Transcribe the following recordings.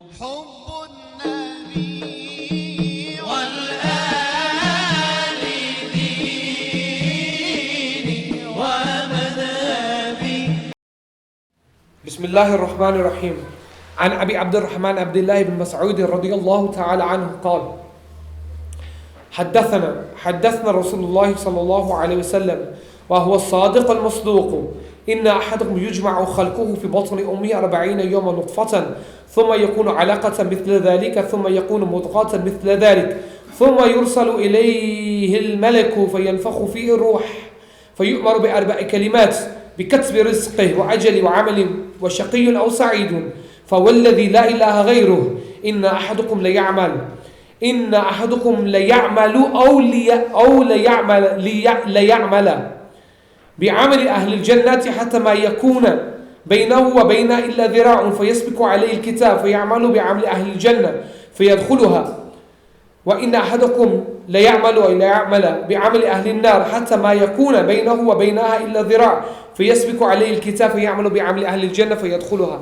حب النبي والآل ديني ومذهبي. بسم الله الرحمن الرحيم. عن أبي عبد الرحمن عبد الله بن مسعود رضي الله تعالى عنه قال: حدثنا رسول الله صلى الله عليه وسلم وهو الصادق المصدوق: إن أحدكم يجمع خلقه في بطن أمه 40 يوما نطفة ثم يكون علقة مثل ذلك ثم يكون مضغة مثل ذلك ثم يرسل إليه الملك فينفخ فيه الروح فيؤمر ب4 كلمات: بكتب رزقه وأجل وعمل وشقي أو سعيد. فوالذي لا إله غيره إن أحدكم ليعمل بعمل أهل الجنة حتى ما يكون بينه وبين إلا ذراع فيسبق عليه الكتاب فيعمل بعمل أهل الجنة فيدخلها. وإن أحدكم ليعمل بعمل أهل النار حتى ما يكون بينه وبينها إلا ذراع فيسبق عليه الكتاب فيعمل بعمل أهل الجنة فيدخلها.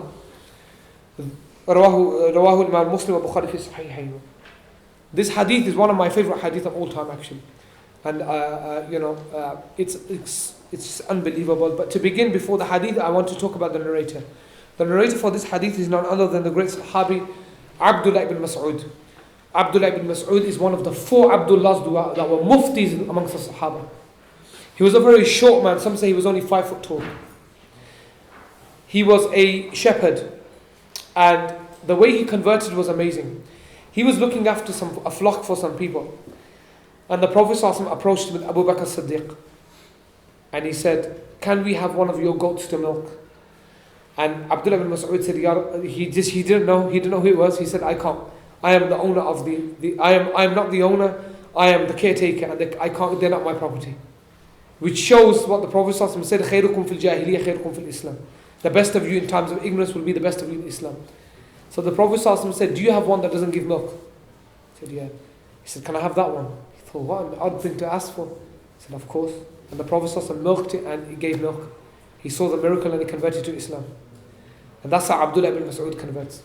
رواه Imam Muslim and Bukhari fi Sahihayni. This hadith is one of my favorite hadith of all time, actually, and it's unbelievable. But to begin, before the hadith, I want to talk about the narrator. The narrator for this hadith is none other than the great Sahabi Abdullah ibn Mas'ud. Abdullah ibn Mas'ud is one of the 4 Abdullahs that were muftis amongst the Sahaba. He was a very short man. Some say he was only 5 foot tall. He was a shepherd, and the way he converted was amazing. He was looking after a flock for some people, and the Prophet ﷺ approached him with Abu Bakr Siddiq, and he said, "Can we have one of your goats to milk?" And Abdullah ibn Mas'ud said, he didn't know who it was. He said, "I can't. I am the owner of I am not the owner. I am the caretaker, and I can't. They're not my property." Which shows what the Prophet ﷺ said: "Khairukum fil jahiliyyah, khairukum fil Islam." The best of you in times of ignorance will be the best of you in Islam. So the Prophet ﷺ said, "Do you have one that doesn't give milk?" He said, "Yeah." He said, "Can I have that one?" He thought, what an odd thing to ask for. He said, "Of course." And the Prophet ﷺ milked it, and he gave milk. He saw the miracle and he converted to Islam. And that's how Abdullah ibn Mas'ud converts.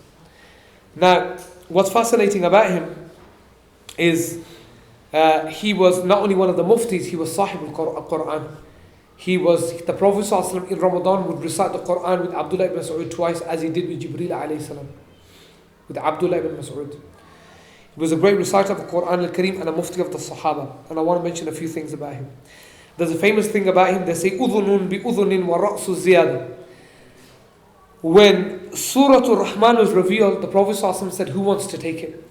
Now, what's fascinating about him is he was not only one of the muftis, he was Sahib al-Quran. The Prophet ﷺ in Ramadan would recite the Quran with Abdullah ibn Mas'ud twice, as he did with Jibreel alayhi salam. With Abdullah ibn Mas'ud. He was a great reciter of the Quran al-Kareem and a mufti of the Sahaba. And I want to mention a few things about him. There's a famous thing about him. They say, "Udhunun bi udhunin wa ra'su ziyada." When Surah Al-Rahman was revealed, the Prophet ﷺ said, "Who wants to take it?"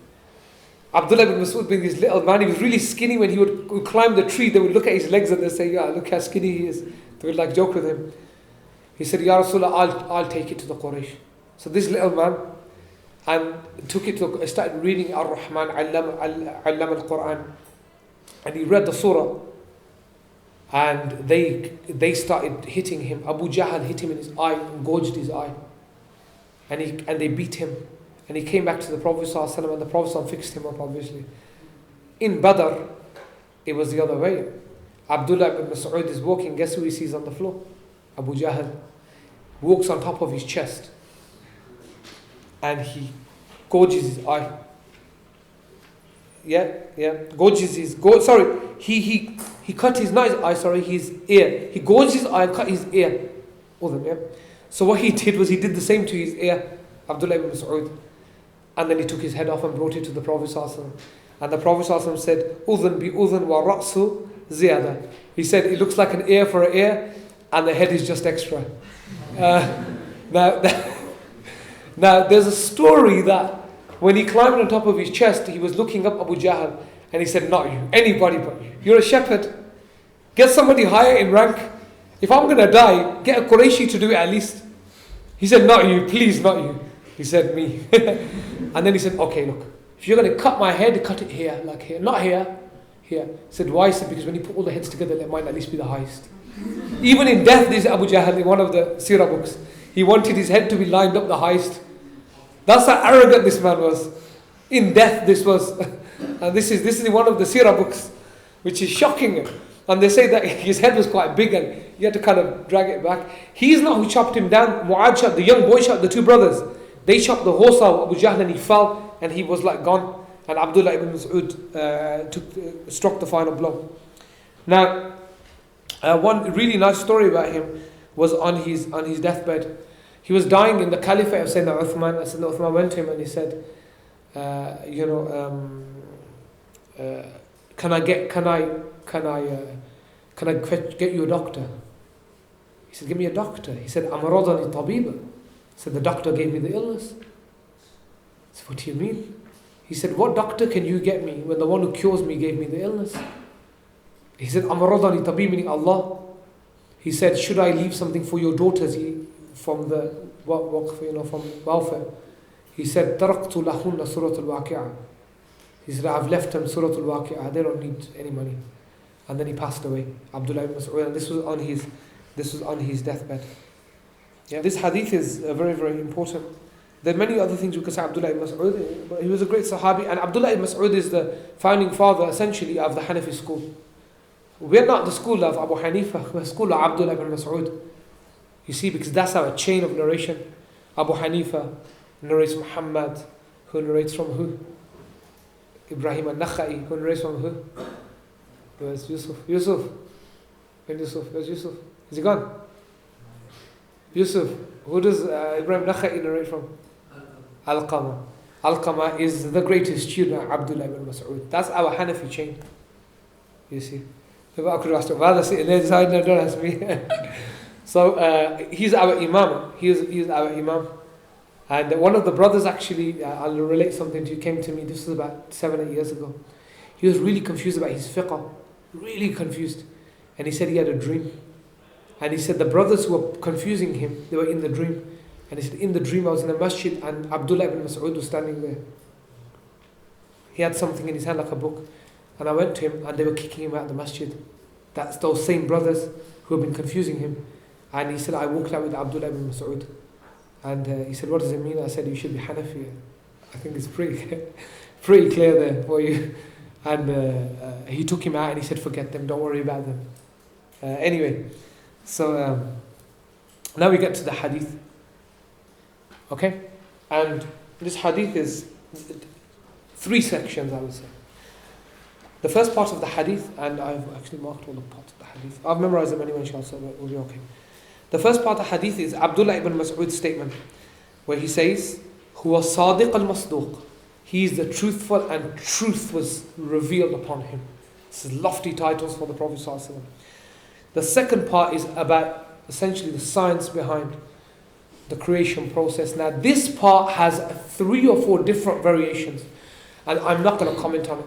Abdullah ibn Mas'ud being this little man, he was really skinny. When he would climb the tree, they would look at his legs and they'd say, "Yeah, look how skinny he is." They would like joke with him. He said, "Ya Rasulullah, I'll take it to the Quraysh." So this little man and started reading Ar-Rahman, Allam al-Quran, and he read the surah, and they started hitting him. Abu Jahl hit him in his eye and gouged his eye, and they beat him. And he came back to the Prophet ﷺ, and the Prophet ﷺ fixed him up, obviously. In Badr, it was the other way. Abdullah ibn Mas'ud is walking. Guess who he sees on the floor? Abu Jahl. Walks on top of his chest, and he gouges his eye. Gouges his... He cut his his ear. He gouged his eye and cut his ear. So what he did was he did the same to his ear, Abdullah ibn Mas'ud. And then he took his head off and brought it to the Prophet ﷺ. And the Prophet ﷺ said, "Udhun bi udhun wa ra'su ziyada." He said, "It looks like an ear for an ear, and the head is just extra." Now, there's a story that when he climbed on top of his chest, he was looking up Abu Jahl, and he said, "Not you, anybody but you. You're a shepherd. Get somebody higher in rank. If I'm going to die, get a Qurayshi to do it at least." He said, "Not you, please, not you." He said, "Me." And then he said, "Okay, look, if you're going to cut my head, cut it here, like here, not here, here." He said, "Why?" He said, "Because when you put all the heads together, it might at least be the highest." Even in death, this Abu Jahl, in one of the Sirah books, he wanted his head to be lined up the highest. That's how arrogant this man was. In death, this was. And this is in one of the Sirah books, which is shocking. And they say that his head was quite big and he had to kind of drag it back. He's not who chopped him down. Mu'adh shot, the young boy shot the two brothers. They chopped the horse out, Abu Jahl, and he fell, and he was like gone. And Abdullah ibn Mas'ud struck the final blow. Now, one really nice story about him was on his deathbed. He was dying in the caliphate of Sayyidina Uthman. And Sayyidina Uthman went to him and he said, can I get you a doctor? He said, give me a doctor. He said, Amaradani tabiba. He said, the doctor gave me the illness. I said, what do you mean? He said, what doctor can you get me when the one who cures me gave me the illness? He said, Amaradani tabib, meaning Allah. He said, should I leave something for your daughters from the waqf, from welfare? He said, Taraktu lahunna surat al-waqi'ah. He said, I've left them Surah al-Waqi'ah. They don't need any money. And then he passed away, Abdullah ibn Mas'ud. And this was on his deathbed. Yeah, this hadith is very, very important. There are many other things we could say Abdullah ibn Mas'ud, but he was a great Sahabi. And Abdullah ibn Mas'ud is the founding father, essentially, of the Hanafi school. We're not the school of Abu Hanifa, we're the school of Abdullah ibn Mas'ud. You see, because that's our chain of narration. Abu Hanifa narrates Muhammad, who narrates from who? Ibrahim al-Nakhai, who narrates from who? Where's Yusuf? Yusuf. Where's Yusuf? Is he gone? Yusuf. Who does Ibrahim al-Nakhai narrate from? Al-Qama. Al-Qama is the greatest student of Abdullah ibn Mas'ud. That's our Hanafi chain. You see. Don't ask me. So he's our Imam. He's our Imam. And one of the brothers actually, I'll relate something to you, came to me, this was about 7-8 years ago. He was really confused about his fiqh, really confused. And he said he had a dream. And he said the brothers who were confusing him, they were in the dream. And he said, in the dream I was in a masjid and Abdullah ibn Mas'ud was standing there. He had something in his hand like a book. And I went to him and they were kicking him out of the masjid. That's those same brothers who have been confusing him. And he said, I walked out with Abdullah ibn Mas'ud. And he said, what does it mean? I said, you should be Hanafi. I think it's pretty clear there for you. And he took him out and he said, forget them, don't worry about them. Anyway, so now we get to the hadith. Okay? And this hadith is 3 sections, I would say. The first part of the hadith, and I've actually marked all the parts of the hadith. I've memorized them anyway, inshallah, so we'll be okay. The first part of the hadith is Abdullah ibn Mas'ud's statement, where he says, Huwa Sadiq al-Masduq. He is the truthful and truth was revealed upon him. This is lofty titles for the Prophet ﷺ. The second part is about essentially the science behind the creation process. Now this part has 3 or 4 different variations, and I'm not going to comment on it,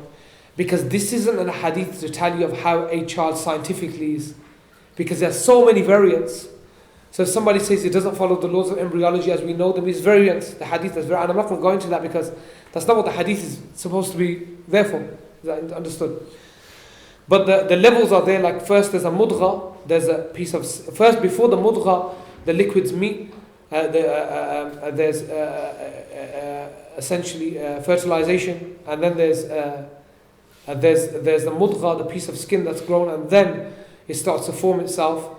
because this isn't a hadith to tell you of how a child scientifically is, because there's so many variants. So if somebody says it doesn't follow the laws of embryology as we know them, it's variants. The hadith is very, and I'm not going to go into that because that's not what the hadith is supposed to be there for. Is that understood? But the levels are there. Like first there's a mudgha, there's a piece of, first before the mudgha, the liquids meet, there's essentially fertilization, and then there's the mudgha, the piece of skin that's grown, and then it starts to form itself.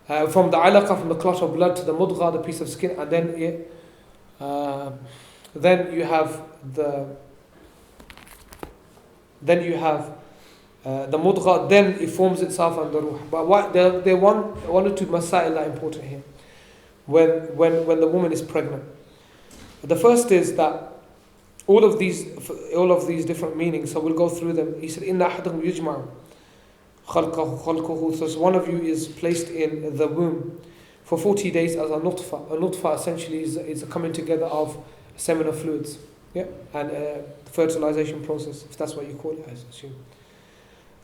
From the alaqa, from the clot of blood to the mudgha, the piece of skin, and then you have the mudgha, then it forms itself and the ruh. But there are one or two masail that are important here. When the woman is pregnant, the first is that all of these different meanings. So we'll go through them. He said, "Inna ahadakum yujma'u khalquhu." So one of you is placed in the womb for 40 days as a nutfa. A nutfa essentially is a coming together of seminal fluids, yeah, and the fertilization process, if that's what you call it, I assume.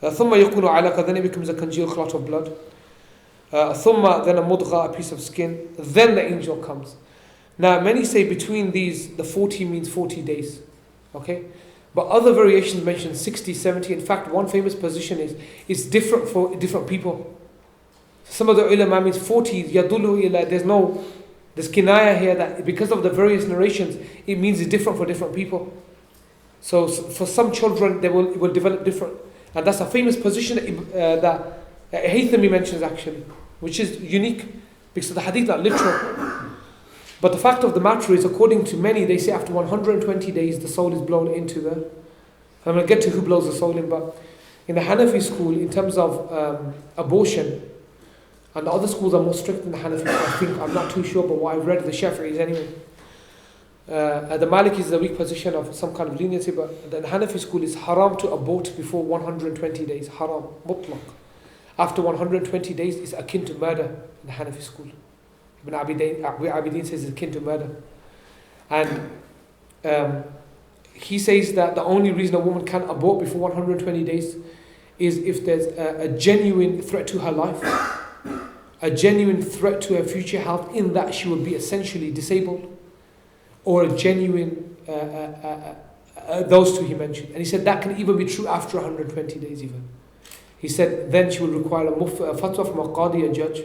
ثم يكون علقة, then it becomes a congealed clot of blood. ثم, then a mudgha, a piece of skin. Then the angel comes. Now many say between these, the 40 means 40 days, okay? But other variations mention 60, 70. In fact, one famous position is it's different for different people. Some of the ulama means 40, yadullu ila, there's kinaya here that because of the various narrations, it means it's different for different people. So for some children, it will develop different. And that's a famous position that Haythami mentions actually, which is unique because the hadith are literal. But the fact of the matter is, according to many, they say after 120 days the soul is blown into the... I'm going to get to who blows the soul in, but in the Hanafi school, in terms of abortion, and the other schools are more strict than the Hanafi, I think. I'm not too sure, but what I've read, the Shafi'is anyway. The Maliki is a weak position of some kind of leniency, but the Hanafi school is haram to abort before 120 days. Haram, mutlaq. After 120 days, it's akin to murder in the Hanafi school. Ibn Abidin says it's akin to murder. And he says that the only reason a woman can abort before 120 days is if there's a genuine threat to her life, a genuine threat to her future health, in that she will be essentially disabled, or a genuine, those two he mentioned. And he said that can even be true after 120 days even. He said then she will require a fatwa from a qadi, a judge,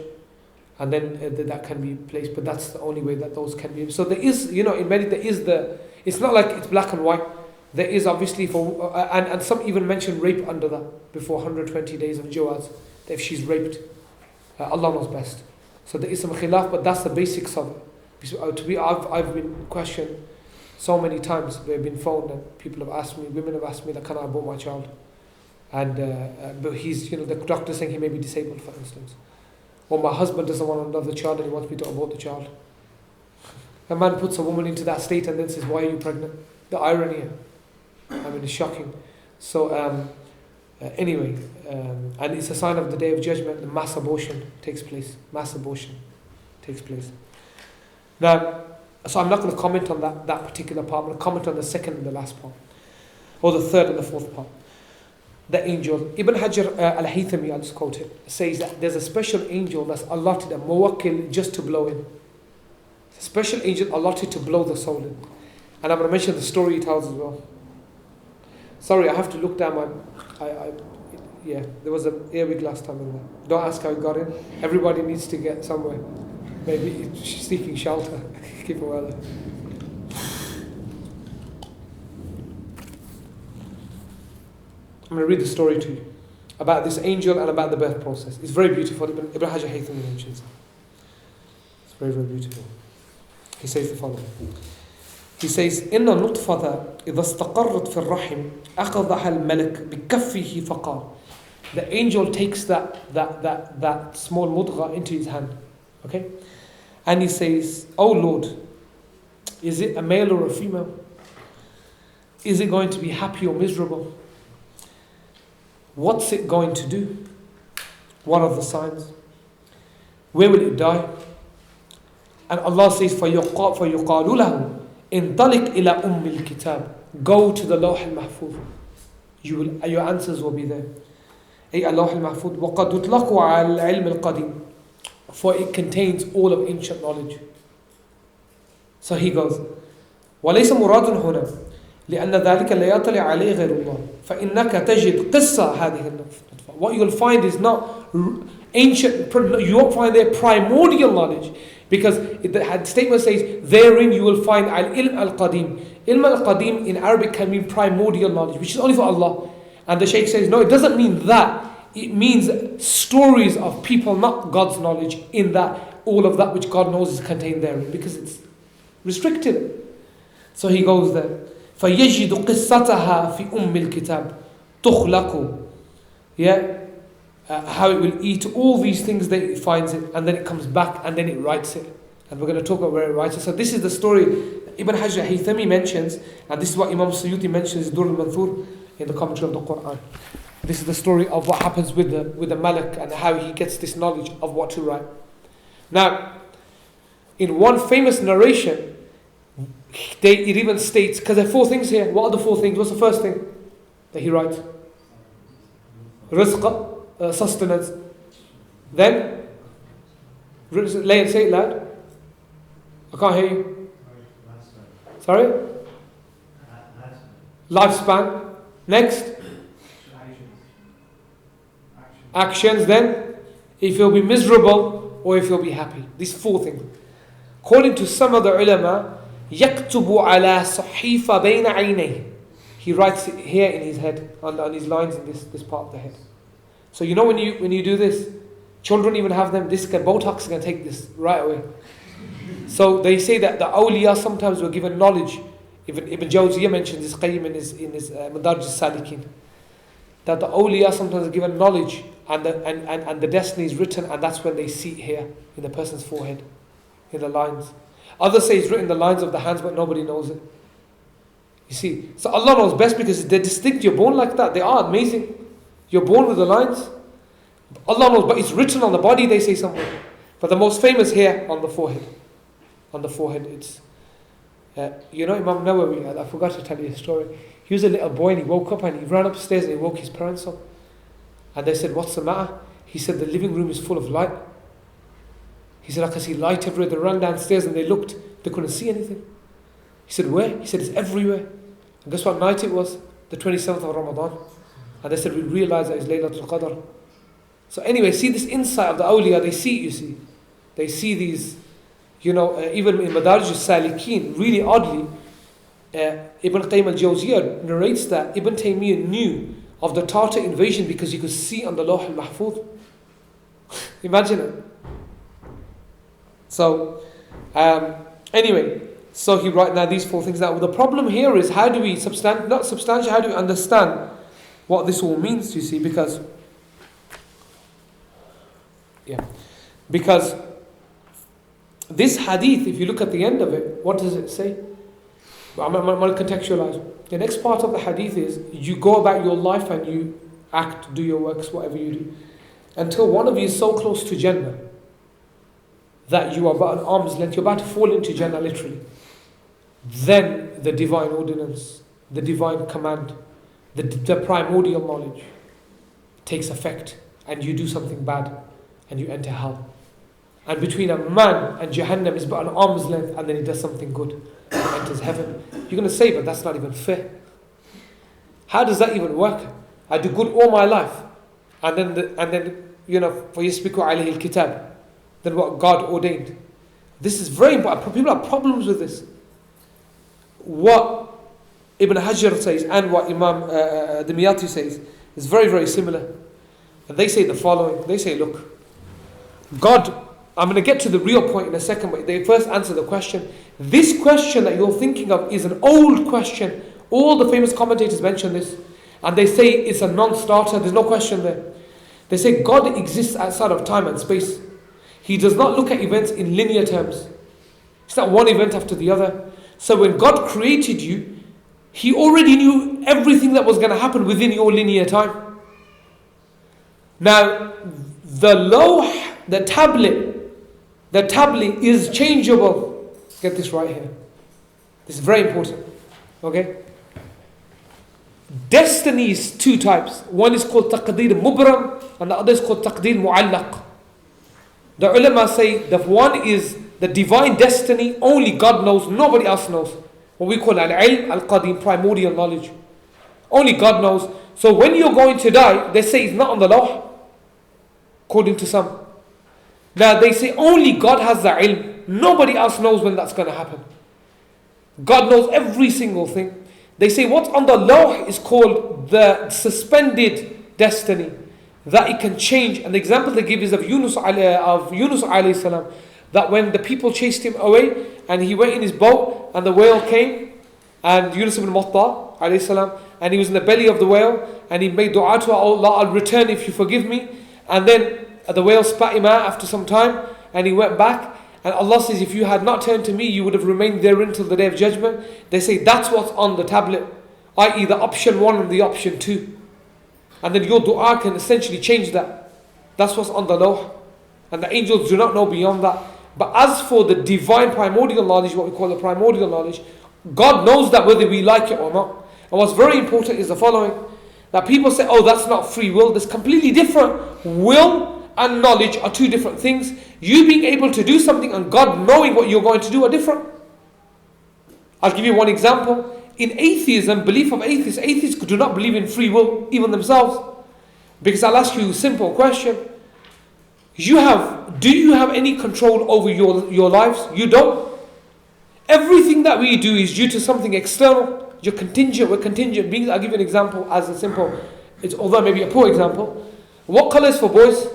and then that can be placed. But that's the only way that those can be. So there is, in many, there is it's not like it's black and white. There is obviously and some even mention rape under that, before 120 days of jawaz, that if she's raped, Allah knows best. So there is some khilaf, but that's the basics of it. I've been questioned so many times. They've been phoned and people have asked me, women have asked me that can I abort my child? And but he's, the doctor saying he may be disabled, for instance. Or my husband doesn't want another child and he wants me to abort the child. A man puts a woman into that state and then says, why are you pregnant? The irony. It's shocking. So anyway, and it's a sign of the Day of Judgment. The mass abortion takes place. Mass abortion takes place. Now, so I'm not going to comment on that particular part. I'm going to comment on the second and the last part, or the third and the fourth part. The angel. Ibn Hajar al-Haythami, I'll just quote it, says that there's a special angel that's allotted, a muwakkil, just to blow in. A special angel allotted to blow the soul in. And I'm going to mention the story he tells as well. Sorry, I have to look down yeah, there was an earwig last time in there. Don't ask how it got in. Everybody needs to get somewhere. Maybe seeking shelter. Keep it well. I'm going to read the story to you about this angel and about the birth process. It's very beautiful. Ibn Hajar Haythami mentions it. It's very, very beautiful. He says the following. He says, إن النطفة إذا استقرت في الرحم أخذها الملك بكفه فقال. The angel takes that small mudgha into his hand. Okay? And he says, oh Lord, is it a male or a female? Is it going to be happy or miserable? What's it going to do? What are the signs? Where will it die? And Allah says, فَيُقَالُ لَهُ انطلق إلى أم الكتاب. Go to the Lawh al-Mahfuz. Your answers will be there. أي اللوح المحفوظ وقد يطلق على العلم القديم, for it contains all of ancient knowledge. So he goes, وليس مراد هنا لأن ذلك لا يطلع عليه غير الله فإنك تجد قصة هذه النطفة. What you'll find is not ancient, you won't find their primordial knowledge, because the statement says therein you will find al-ilm al-qadim. Ilm al-qadim in Arabic can mean primordial knowledge, which is only for Allah. And the Shaykh says, no, it doesn't mean that. It means stories of people, not God's knowledge, in that all of that which God knows is contained therein, because it's restricted. So he goes there. فَيَجِدُ قِصَّتَهَا فِي أُمِّ الْكِتَابِ تُخْلَقُ. Yeah? How it will eat all these things that it finds it, and then it comes back and then it writes it. And we're going to talk about where it writes it. So this is the story Ibn Hajar Haythami mentions, and this is what Imam Suyuti mentions in Dur al-Manthur in the commentary of the Quran. This is the story of what happens with the Malak and how he gets this knowledge of what to write. Now, in one famous narration, it even states, because there are four things here. What are the four things? What's the first thing that he writes? Rizq, sustenance. Then, say it loud. I can't hear you. Sorry? Lifespan. Next? Actions. Then, if you'll be miserable or if you'll be happy. These four things. According to some of the ulama, يَكْتُبُ عَلَى صَحِيفَ بَيْنَ عَيْنَيْهِ. He writes it here in his head, on his lines in this part of the head. So when you do this, children even have them. This Botox is going to take this right away. So they say that the awliya sometimes were given knowledge. Even Ibn Jawziyah mentions this, Qayyim in his Madarij al-Salikin, that the awliya sometimes are given knowledge and the destiny is written, and that's when they see it here in the person's forehead, in the lines. Others say it's written in the lines of the hands, but nobody knows it. You see, so Allah knows best because they're distinct. You're born like that. They are amazing. You're born with the lines. Allah knows, but it's written on the body, they say somewhere. But the most famous here on the forehead. On the forehead, it's Imam Nawawi, I forgot to tell you a story. He was a little boy and he woke up and he ran upstairs and he woke his parents up. And they said, "What's the matter?" He said, "The living room is full of light." He said, "I can see light everywhere." They ran downstairs and they looked, they couldn't see anything. He said, "Where?" He said, "It's everywhere." And guess what night it was? The 27th of Ramadan. And they said, "We realized that it's Laylatul Qadr." So anyway, see this insight of the awliya, they see, you see. They see these, even in Madarij al-Salikin, really oddly, Ibn Qayyim al-Jawziyah narrates that Ibn Taymiyyah knew of the Tartar invasion because he could see on the Lawh al-Mahfuz. Imagine it. So, anyway, so he writes now these four things. Now, the problem here is how do we how do we understand what this all means, you see, because this hadith, if you look at the end of it, what does it say? I'm going to contextualize. The next part of the hadith is you go about your life and you act, do your works, whatever you do, until one of you is so close to Jannah that you are about an arm's length, you're about to fall into Jannah literally. Then the divine ordinance, the divine command, the primordial knowledge takes effect and you do something bad and you enter hell. And between a man and Jahannam is but an arm's length, and then he does something good and enters heaven. You're going to say, but that's not even fair. How does that even work? I do good all my life, and then for yasbiqu alayhi al-kitab, then what God ordained. This is very important. People have problems with this. What Ibn Hajar says and what Imam Dimyati says is very, very similar. And they say the following. They say, look, God, I'm going to get to the real point in a second, but they first answer the question. This question that you're thinking of is an old question. All the famous commentators mention this. And they say it's a non-starter. There's no question there. They say God exists outside of time and space. He does not look at events in linear terms. It's not one event after the other. So when God created you, He already knew everything that was going to happen within your linear time. Now, the tablet is changeable. Get this right here. This is very important. Okay? Destiny is two types. One is called taqdeer mubram and the other is called taqdeer mu'allaq. The ulama say that one is the divine destiny, only God knows, nobody else knows. What we call al-ilm al-qadim, primordial knowledge. Only God knows. So when you're going to die, they say it's not on the law, according to some. Now they say only God has the ilm. Nobody else knows when that's going to happen. God knows every single thing. They say what's on the law is called the suspended destiny, that it can change. And the example they give is of Yunus alayhi salam, that when the people chased him away and he went in his boat and the whale came, and Yunus ibn Matta alayhi salam, and he was in the belly of the whale and he made dua to Allah, I'll return if you forgive me. And then the whale spat him out after some time and he went back, and Allah says, if you had not turned to me, you would have remained there until the day of judgment. They say that's what's on the tablet, i.e. the option 1 and the option 2. And then your dua can essentially change that. That's what's on the law. And the angels do not know beyond that. But as for the divine primordial knowledge, what we call the primordial knowledge, God knows that whether we like it or not. And what's very important is the following, that people say, oh, that's not free will. That's completely different. Will and knowledge are two different things. You being able to do something and God knowing what you're going to do are different. I'll give you one example. In atheism, belief of atheists do not believe in free will, even themselves. Because I'll ask you a simple question. Do you have any control over your lives? You don't. Everything that we do is due to something external. We're contingent beings. I'll give you an example as a simple, although maybe a poor example. What colour is for boys?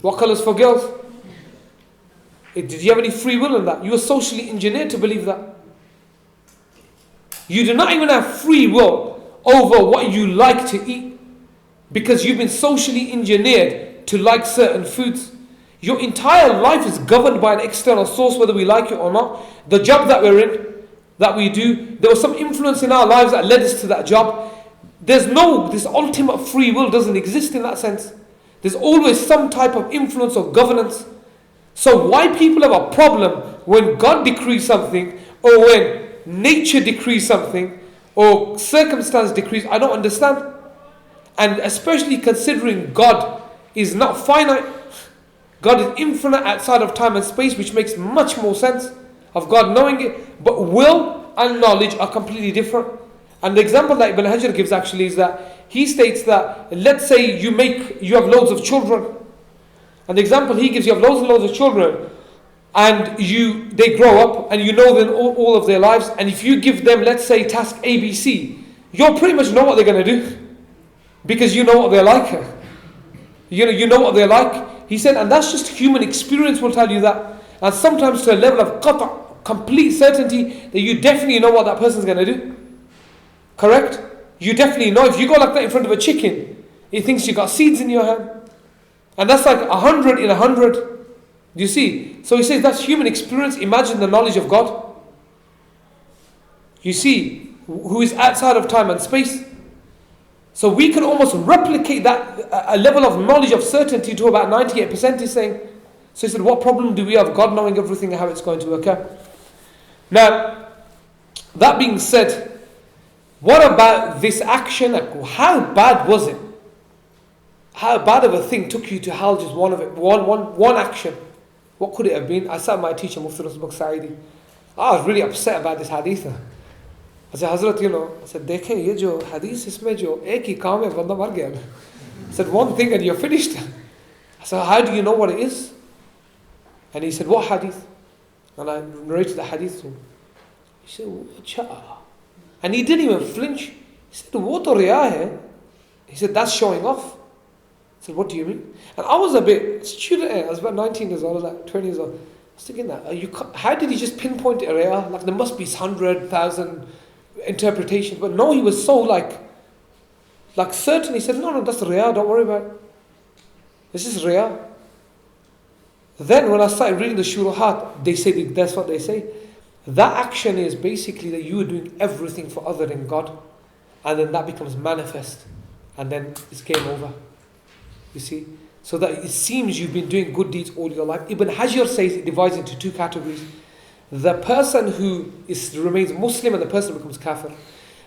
What colour is for girls? Did you have any free will in that? You were socially engineered to believe that. You do not even have free will over what you like to eat, because you've been socially engineered to like certain foods. Your entire life is governed by an external source, whether we like it or not. The job that we're in, that we do, there was some influence in our lives that led us to that job. This ultimate free will doesn't exist in that sense. There's always some type of influence or governance. So why people have a problem when God decrees something, or when nature decrees something, or circumstance decrees, I don't understand. And especially considering God is not finite, God is infinite outside of time and space, which makes much more sense of God knowing it. But will and knowledge are completely different. And the example that Ibn Hajar gives actually is that he states that, let's say you have loads of children. And the example he gives, you have loads and loads of children, and they grow up, and you know them all of their lives. And if you give them, let's say, task ABC, you'll pretty much know what they're going to do, because you know what they're like. You know what they're like. He said, and that's just human experience will tell you that. And sometimes to a level of complete certainty that you definitely know what that person's going to do. Correct? You definitely know. If you go like that in front of a chicken, it thinks you got seeds in your hand. And that's like 100 in 100. Do you see? So he says that's human experience. Imagine the knowledge of God. You see, who is outside of time and space. So we can almost replicate that, a level of knowledge of certainty to about 98%, he's saying. So he said, what problem do we have? God knowing everything and how it's going to occur. Now, that being said, what about this action? How bad was it? How bad of a thing took you to hell, just one action? What could it have been? I sat with my teacher, Mufti Rasul Sa'idi. I was really upset about this hadith. I said, Hazrat, I said, dekhen, ye jo hadith, isme jo ek hi kaam hai, banda mar gaya. I said, one thing and you're finished. I said, how do you know what it is? And he said, what hadith? And I narrated the hadith to him. He said, Acha. And he didn't even flinch. He said, wo to riya hai. He said, that's showing off. I said, what do you mean? And I was a bit student. I was about 19 years old, like 20 years old. I was thinking that, how did he just pinpoint it? Like there must be 100,000 interpretations. But no, he was so like certain. He said, no, that's Riyah, don't worry about it. This is Riyah. Then when I started reading the Shuruhat, they say that's what they say. That action is basically that you are doing everything for other than God. And then that becomes manifest. And then it's game over. You see? So that it seems you've been doing good deeds all your life. Ibn Hajar says it divides into two categories. The person who remains Muslim and the person who becomes kafir.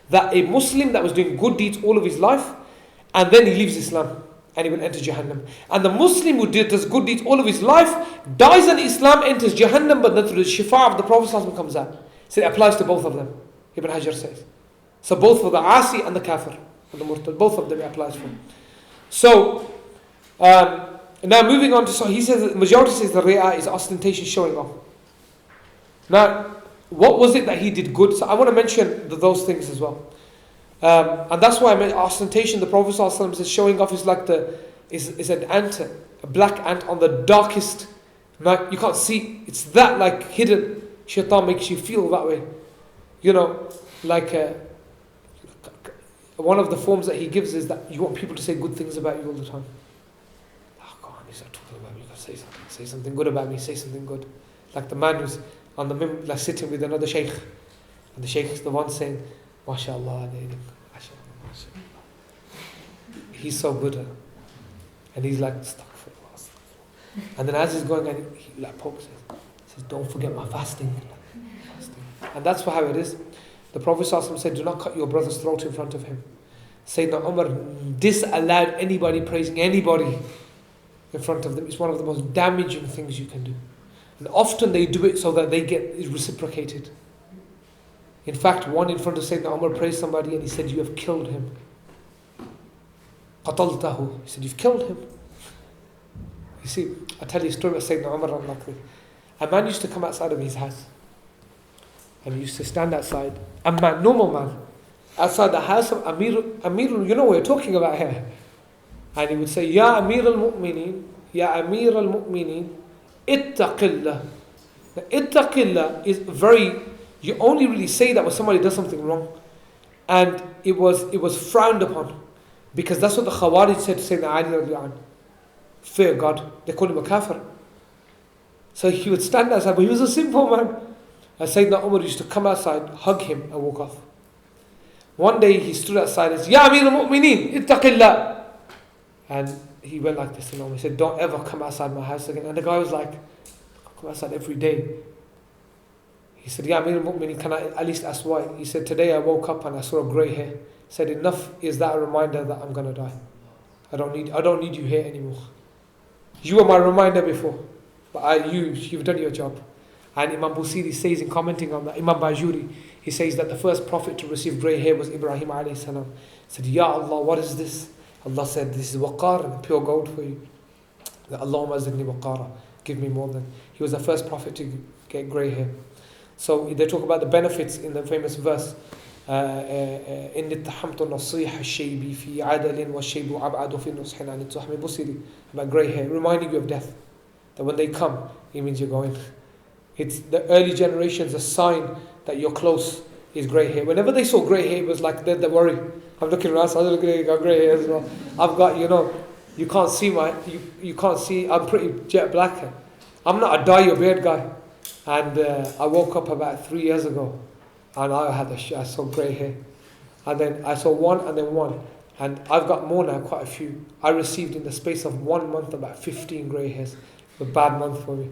That a Muslim that was doing good deeds all of his life, and then he leaves Islam and he will enter Jahannam. And the Muslim who does good deeds all of his life, dies in Islam, enters Jahannam, but then through the shifa of the Prophet comes out. So it applies to both of them, Ibn Hajar says. So both for the Asi and the Kafir, and the Murtad, both of them it applies for. So, now moving on to, so he says, the majority says the Ri'ah is ostentation, showing off. Now, what was it that he did good? So I want to mention those things as well. And that's why I meant ostentation. The Prophet ﷺ says showing off is like is an ant, a black ant on the darkest night. You can't see. It's that like hidden. Shaitan makes you feel that way. One of the forms that he gives is that you want people to say good things about you all the time. Oh, go on, he's not talking about me. Say something good about me. Say something good. Like the man who's on the like sitting with another Shaykh, and the Shaykh is the one saying, MashaAllah, MashaAllah. He's so good. And he's like, Astaghfirullah. And then as he's going, and he like pokes it. He says, don't forget my fasting. And that's how it is. The Prophet ﷺ said, do not cut your brother's throat in front of him. Sayyidina Umar disallowed anybody praising anybody in front of them. It's one of the most damaging things you can do. And often they do it so that they get it reciprocated. In fact, one in front of Sayyidina Umar praised somebody and he said, you have killed him. قَتَلْتَهُ. He said, you've killed him. You see, I tell you a story about Sayyidina Umar. A man used to come outside of his house. And he used to stand outside. A man, normal man, outside the house of Amir, you know what we're talking about here. And he would say, Ya Amir al-Mu'mineen, Ya Amir al-Mu'mineen, ittaqillah. The ittaqillah is very, you only really say that when somebody does something wrong. And it was frowned upon. Because that's what the Khawarij said to Sayyidina Ali radiallahu anhu. Fear God. They called him a kafir. So he would stand outside, but he was a simple man. And Sayyidina Umar used to come outside, hug him and walk off. One day he stood outside and said, Ya Amir al-Mu'mineen, ittaqillah. And he went like this, he said, don't ever come outside my house again. And the guy was like, I come outside every day. He said, Ya Amir al-Mu'mineen, can I at least ask why? He said, today I woke up and I saw a grey hair. He said, enough is that a reminder that I'm going to die. I don't need you here anymore. You were my reminder before, but you've done your job. And Imam Busiri says in commenting on that, Imam Bajuri, he says that the first prophet to receive grey hair was Ibrahim alayhi salam. He said, Ya Allah, what is this? Allah said, this is waqar and pure gold for you. Allahumma zidni waqara, give me more than. He was the first prophet to get grey hair. So they talk about the benefits in the famous verse, إن اتحمت النصيح الشيبي في عدل والشيب أبعد في النصح عن التحم بصري, about grey hair, reminding you of death. That when they come, it means you're going. It's the early generations, a sign that you're close is grey hair. Whenever they saw grey hair, it was like they're worried. I'm looking around, so I'm looking at got grey hair as well. I've got, you can't see you can't see, I'm pretty jet black. I'm not a dye your beard guy. And I woke up about 3 years ago and I saw grey hair. And then I saw one and then one. And I've got more now, quite a few. I received in the space of 1 month about 15 grey hairs. A bad month for me.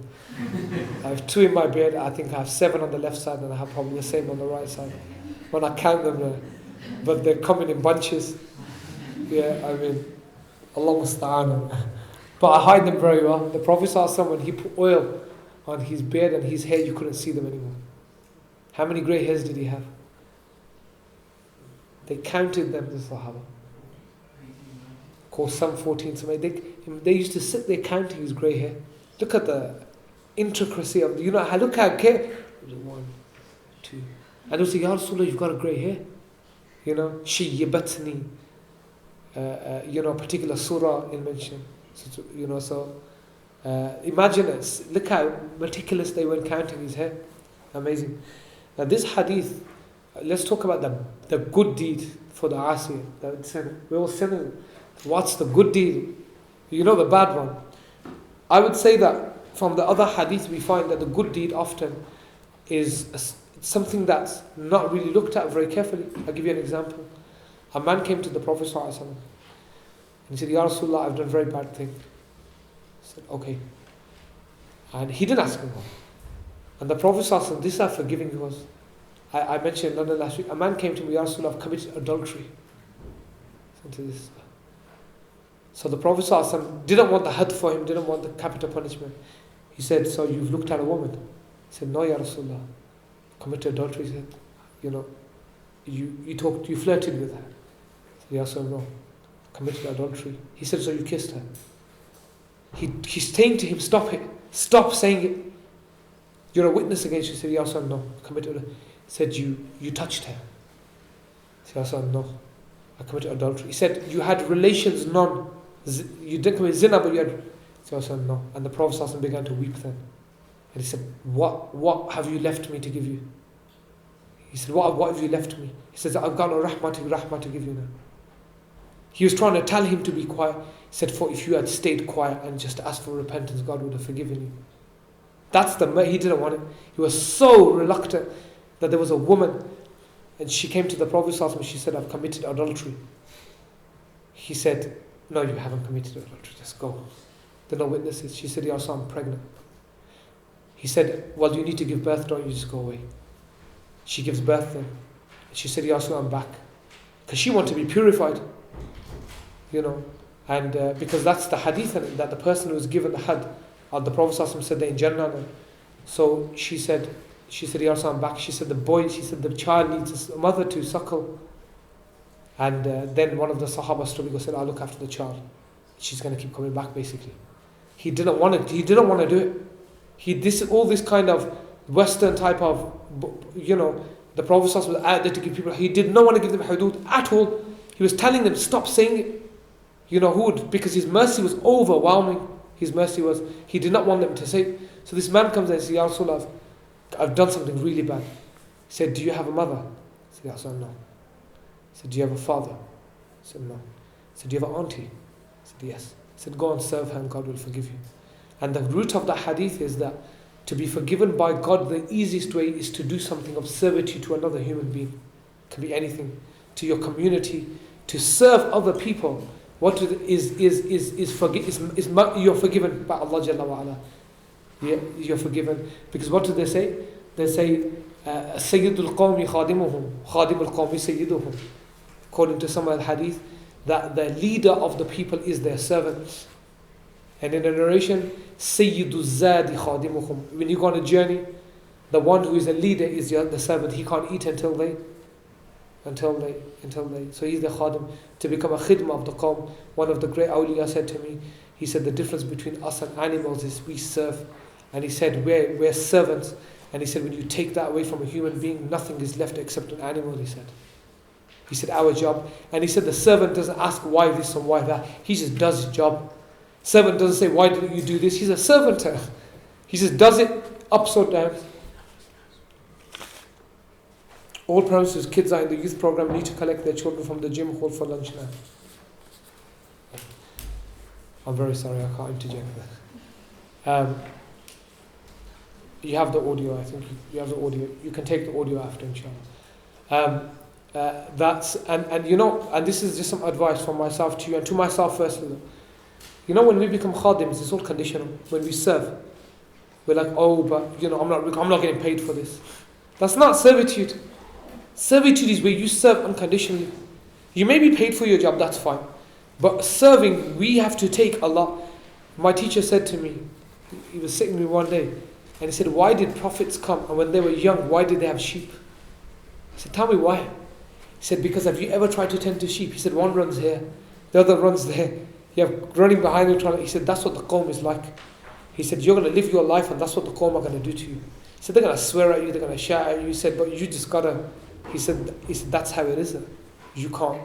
I have 2 in my beard. I think I have 7 on the left side and I have probably the same on the right side. When I count them, but they're coming in bunches. Yeah, I mean, Allah musta'an. But I hide them very well. The Prophet ﷺ, when he put oil on his beard and his hair, you couldn't see them anymore. How many grey hairs did he have? They counted them, the Sahaba. Of course, some 14, some 8. They used to sit there counting his grey hair. Look at the intricacy of, look how care. 1, 2. And they'll say, Ya Rasulullah, you've got a grey hair. Shayyabatni. Particular surah in mention. Imagine it. Look how meticulous they were counting his hair. Amazing. Now this hadith, let's talk about the good deed for the Asi. We're all sinners. What's the good deed? The bad one. I would say that from the other hadith we find that the good deed often is something that's not really looked at very carefully. I'll give you an example. A man came to the Prophet ﷺ and he said, Ya Rasulullah, I've done a very bad thing. He said, okay. And he didn't ask him why. And the Prophet ﷺ, this is how forgiving he was. I mentioned in London last week, a man came to me, Ya Rasulullah, I've committed adultery. So the Prophet ﷺ didn't want the had for him, didn't want the capital punishment. He said, so you've looked at a woman? He said, no, Ya Rasulullah, committed adultery. He said, you flirted with her. He said, Ya Rasulullah, no, committed adultery. He said, so you kissed her. He's saying to him, stop it, stop saying it. You're a witness against her. He said, Ya Rasulullah, no, committed adultery. He said, you touched her. He said, Ya Rasulullah, no, I committed adultery. He said, you had relations you didn't commit zina, but you had. So I said, no. And the Prophet ﷺ began to weep then. And he said, what have you left me to give you? He said, what have you left me? He says, I've got no rahmah to give you now. He was trying to tell him to be quiet. He said, for if you had stayed quiet and just asked for repentance, God would have forgiven you. He didn't want it. He was so reluctant that there was a woman and she came to the Prophet ﷺ and she said, I've committed adultery. He said, no, you haven't committed adultery, just go. There are no witnesses. She said, Ya Rasulullah, I'm pregnant. He said, well, you need to give birth, don't you just go away. She gives birth then. She said, Ya Rasulullah, I'm back. Because she wanted to be purified. And because that's the hadith, that the person who was given the had, the Prophet ﷺ said that in Jannah. So she said, Ya Rasulullah, I'm back. She said, the child needs a mother to suckle. And then one of the Sahaba stood and said, I'll look after the child. She's going to keep coming back, basically. He didn't want to do it. All this kind of Western type of, the Prophet ﷺ was out there to give people, he did not want to give them hudud at all. He was telling them, stop saying it. Because his mercy was overwhelming. His mercy was, he did not want them to say it. So this man comes and says, Ya Rasulullah, I've done something really bad. He said, do you have a mother? I said, yes or no. He said, do you have a father? I said, no. He said, do you have an auntie? I said, yes. He said, go and serve her and God will forgive you. And the root of the hadith is that to be forgiven by God, the easiest way is to do something of servitude to another human being. It can be anything. To your community, to serve other people. What you're forgiven by Allah Jalla wa Ala. Yeah, you're forgiven. Because what do they say? They say, Sayyidul Qawmi khadimuhum, Khadimul Qawmi Sayyiduhum. According to some of the hadith, that the leader of the people is their servant. And in the narration, Sayyidul Zadi khadimuhum. When you go on a journey, the one who is a leader is the servant. He can't eat until they. So he's the khadim. To become a khidmah of the qawm. One of the great awliya said to me, he said the difference between us and animals is we serve. And he said we're servants. And he said when you take that away from a human being, nothing is left except an animal, he said. He said our job. And he said the servant doesn't ask why this or why that. He just does his job. Servant doesn't say why didn't you do this. He's a servant. He just does it upside down. All parents whose kids are in the youth program need to collect their children from the gym hall for lunch now. I'm very sorry, I can't interject that. You have the audio, I think. You have the audio. You can take the audio after, inshallah. And this is just some advice from myself to you and to myself firstly. You know, when we become khadims, it's all conditional. When we serve, we're like, oh, but I'm not getting paid for this. That's not servitude. Servitude is where you serve unconditionally. You may be paid for your job, that's fine. But serving, we have to take a lot. My teacher said to me, he was sitting with me one day, and he said, why did prophets come? And when they were young, why did they have sheep? I said, tell me why. He said, because have you ever tried to tend to sheep? He said, one runs here, the other runs there. You have running behind you. He said, that's what the qawm is like. He said, you're going to live your life and that's what the qawm are going to do to you. He said, they're going to swear at you, they're going to shout at you. He said, but you just got to... He said, that's how it is. You can't.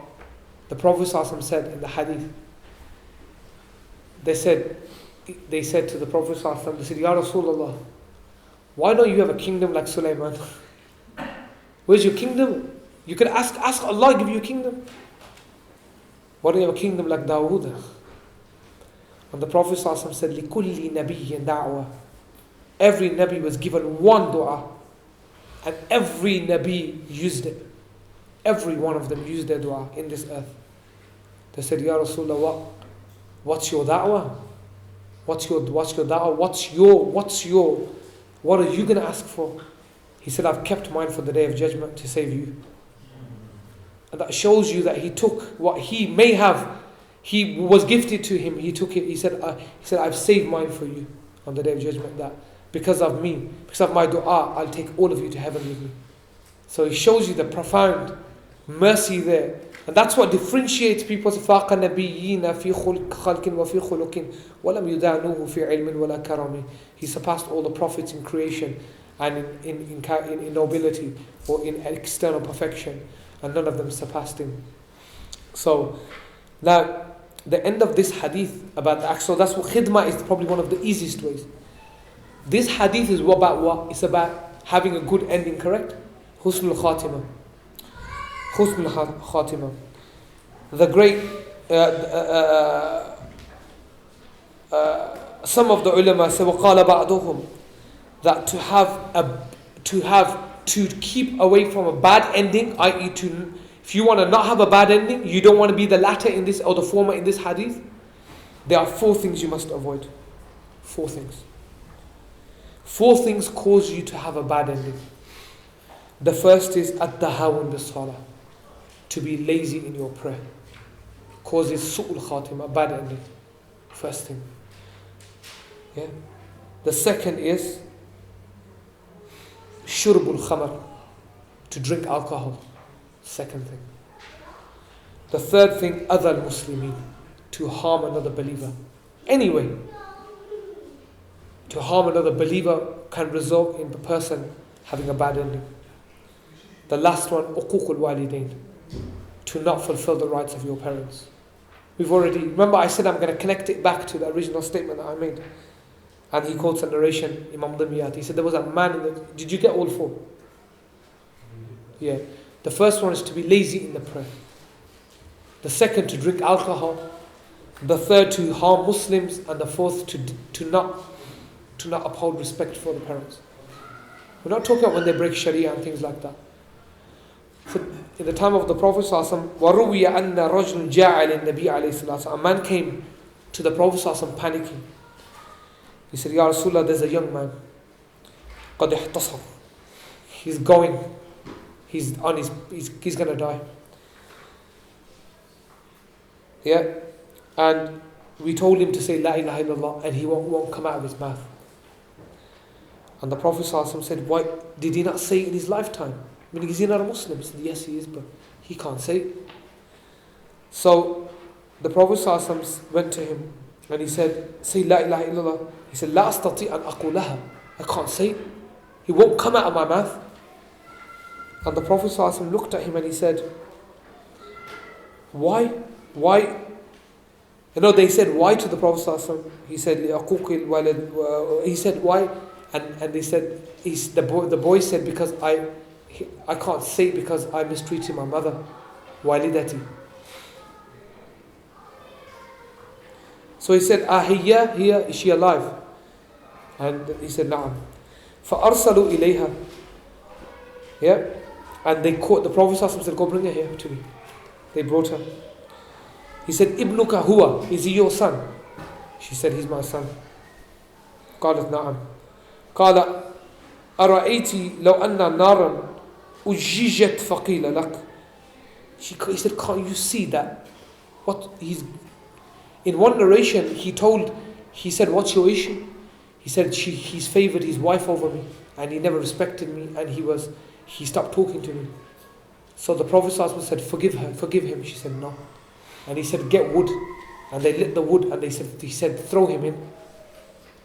The Prophet ﷺ said in the hadith, they said to the Prophet ﷺ, they said, Ya Rasulullah, why don't you have a kingdom like Sulaiman? Where's your kingdom? You could ask Allah to give you a kingdom. Why don't you have a kingdom like Dawood? And the Prophet ﷺ said, لِكُلِّ نَبِيٍّ دَعْوَةٍ. Every Nabi was given one dua. And every Nabi used it. Every one of them used their dua in this earth. They said, Ya Rasulullah, what's your da'wah? What's your da'wah? What are you going to ask for? He said, I've kept mine for the day of judgment to save you. And that shows you that he took what he may have, he was gifted to him, he took it. He said, I've saved mine for you on the day of judgment, that because of me, because of my dua, I'll take all of you to heaven with me. So he shows you the profound mercy there. And that's what differentiates people. فَاقَ نَبِيِّينَ فِي خَلْقٍ وَفِي خُلُقٍ وَلَمْ يُدَانُوهُ فِي عِلْمٍ وَلَا كَرَمٍ. He surpassed all the prophets in creation and in nobility or in external perfection. And none of them surpassed him. So, now, the end of this hadith about the act. So that's what khidmah is, probably one of the easiest ways. This hadith is about what? It's about having a good ending, correct? Husnul Khatimah. Husnul Khatimah. The great, some of the ulama say, وَقَالَ بَعْضُهُمْ, that to keep away from a bad ending, i.e. if you want to not have a bad ending, you don't want to be the latter in this or the former in this hadith, there are 4 things you must avoid. 4 things. 4 things cause you to have a bad ending. The first is at-tahawun bis-salah, to be lazy in your prayer. Causes su'ul khatimah, a bad ending. First thing. Yeah. The second is shurbul khamar, to drink alcohol. Second thing. The third thing, adhal muslimin, to harm another believer. Anyway, to harm another believer can result in the person having a bad ending. The last one, uququl walidain, to not fulfill the rights of your parents. We've already, remember I said I'm going to connect it back to the original statement that I made. And he quotes a narration, Imam Dimyat. He said there was a man did you get all four? Yeah. The first one is to be lazy in the prayer. The second, to drink alcohol. The third, to harm Muslims. And the fourth, to not uphold respect for the parents. We're not talking about when they break Sharia and things like that. So in the time of the Prophet ﷺ, وَرُوِيَ أَنَّ رَجْلٌ جَاءَ لِلنَّبِيِّ عَلَيْهِ الصَّلَاةُ. A man came to the Prophet ﷺ panicking. He said, Ya Rasulullah, there's a young man. قَدْ احْتَصَرَ. He's going. He's going to die. Yeah? And we told him to say La ilaha illallah and he won't come out of his mouth. And the Prophet ﷺ said, why did he not say it in his lifetime? I mean, is he not a Muslim? He said, yes, he is, but he can't say it. So the Prophet ﷺ went to him and he said, say La ilaha illallah. He said, La astati an aqulaha. I can't say it. He won't come out of my mouth. And the Prophet ﷺ looked at him and he said, why? You know, they said, why to the Prophet ﷺ? He said, he said, why? And they said, the boy said, because I can't say it because I mistreated my mother. Walidati. So he said, Ahiyya, is she alive? And he said, Na'am. فَأَرْسَلُوا إِلَيْهَا. Yeah? And they caught, the Prophet ﷺ said, go bring her here to me. They brought her. He said, Ibnuka huwa, is he your son? She said, he's my son. قالت نعم. قال أرأيتي لو أن نارا أججت فقيل لك. He said, can't you see that? In one narration, he said, what's your issue? He said, he's favored his wife over me, and he never respected me, and he stopped talking to me. So the Prophet ﷺ said, forgive him. She said, no. And he said, get wood. And they lit the wood, and he said, throw him in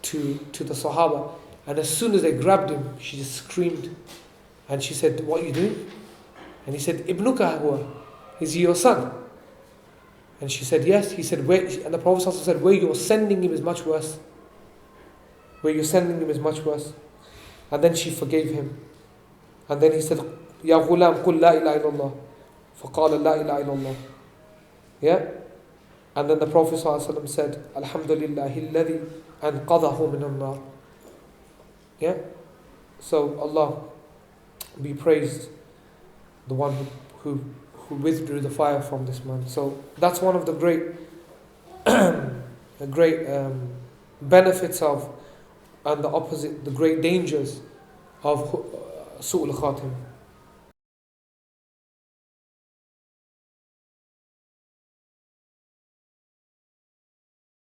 to the Sahaba. And as soon as they grabbed him, she just screamed. And she said, what are you doing? And he said, Ibnuka huwa, is he your son? And she said, yes. He said, where? And the Prophet ﷺ said, where you're sending him is much worse. Where you're sending him is much worse. And then she forgave him. And then he said, Ya ghulam, qul la ilaha illallah. فقال la ilaha illallah. Yeah? And then the Prophet ﷺ said, Alhamdulillahi alladhi anqadhahu min an-nar. Yeah? So Allah be praised, the one who withdrew the fire from this man. So that's one of the great benefits of, and the opposite, the great dangers of su'ul khatim.